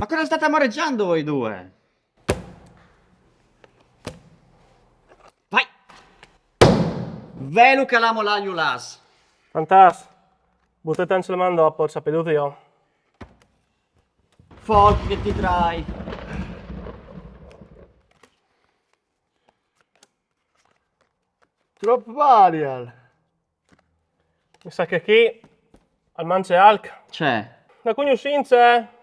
cosa state amoreggiando voi due? Vai! Velu che l'amo l'agnulas. Fantas. Buttete antrenman dopo, sapeduto io. Folk che ti trai. Troppo varial. Mi sa che qui al mance alc. C'è. Da conoscenze.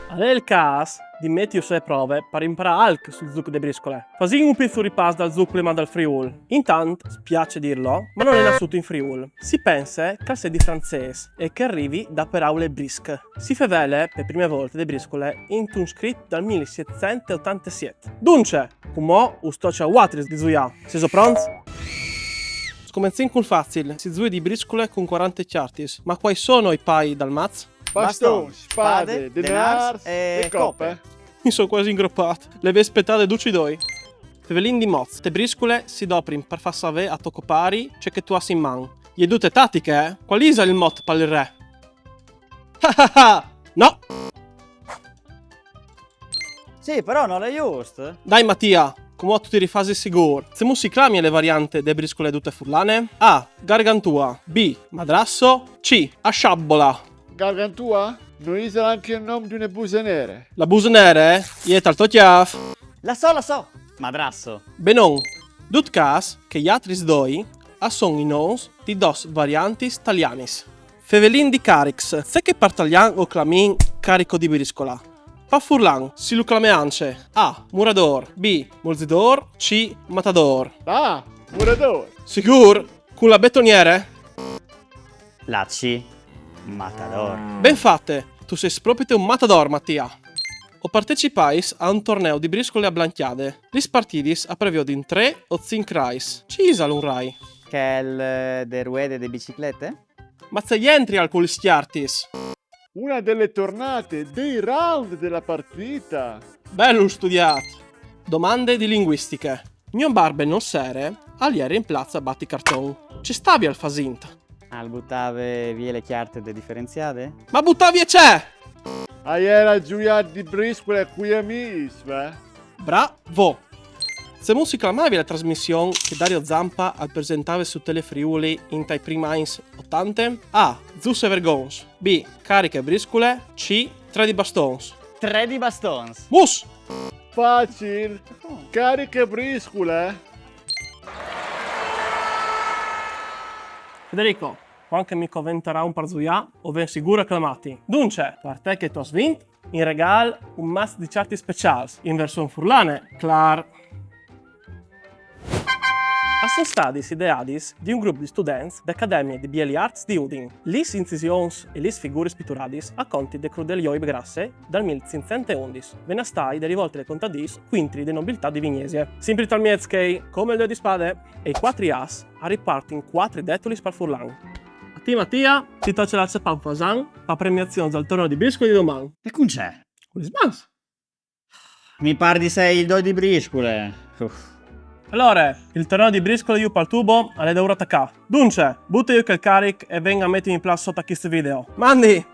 Allora il cas di metti le prove per imparare alc sul zucco de briscole. Fasi un piccolo ripasso dal zucco ma dal Friul. Intanto, spiace dirlo, ma non è nascuto in Friul. Si pensa che sia di francese e che arrivi da paraule brische. Si fa vele per prime volte de briscole in un scritto dal 1787. Dunque, come sto a Watris di Zuia. Siete pronti? Scomenziamo con facile, si zui di briscole con 40 chartis. Ma quali sono i pai dal mazz? Baston, spade, denars e coppe. Mi sono quasi ingroppato. Le vespettate duci doi. Fevelin di moz. Te briscole si doprin per far sapere a tocco pari c'è che tu hai in man. Gli dute tattiche, eh? Quali è il mot per il re? No! Sì, però non è giusto. Dai Mattia, come tu ti rifasi sicuro. Se si clami le varianti de briscole dute furlane? A. Gargantua. B. Madrasso. C. Asciabbola. Gargantua? Non usa anche il nome di una buse nere. La buse nere? Ie talto chiaf. La so. Madrasso. Benon. Dut cas che gli altri doi son i noms di dos variantis talianis. Fevelin di carix. Se che partalian o clamin carico di briscola. Pa furlan, si lu clameance. A. Murador. B. Molzidor. C. Matador. Ah, murador. Sicur? Con la betoniere? La C. Matador. Ben fatte, tu sei proprio un matador, Mattia. O partecipais a un torneo di briscole a blanchiade. Lis partidis a previo di 3 o 5 rais. Ci isal un rai. Che è il de ruede de biciclette? Ma se gli entri al culistiartis. Una delle tornate dei round della partita. Bello studiato. Domande di linguistiche. Mio barbe non sere, aliere in piazza batti carton. Ci stavi al fasint. Al buttave via le chiarte de differenziate? Ma buttavi e c'è! Aiera giuiat di briscole qui amis, beh. Bravo! Se si clamavi la trasmissione che Dario Zampa al presentava su Telefriuli in tai primi anni 80? A. Zusse vergons. B. Cariche briscole. C. 3 di bastons. 3 di bastons. Mus! Facile. Cariche briscole. Federico, quando mi commenterà un parzuia, o ven sicuro acclamati. Dunque, per te che tu hai vinto, in regal un mazzo di certi speciali, in versione furlane, clar. Sono stati ideadis di un gruppo di studenti dell'Accademia di Bieli Arts di Udin. Lis incisions e lis figuris pitturadis a conti de crudelioi grasse dal 1511. Venastai de rivolte le contadis quintri de nobiltà di Vignesie. Simpli talmiezkei, come il due di spade, e i 4 as a riparti in 4 detulis per furlan. A te Mattia, ti tocca la cepa fasan, la premiazione dal torneo di briscoli di domani. E con c'è? Ulismans. Mi par di sei il doi di briscole. Uff. Allora, il torneo di briscole io pal tubo alle da ora attacca. Dunque, butta io che il caric e venga a mettermi in place sotto a questo video. Mandi!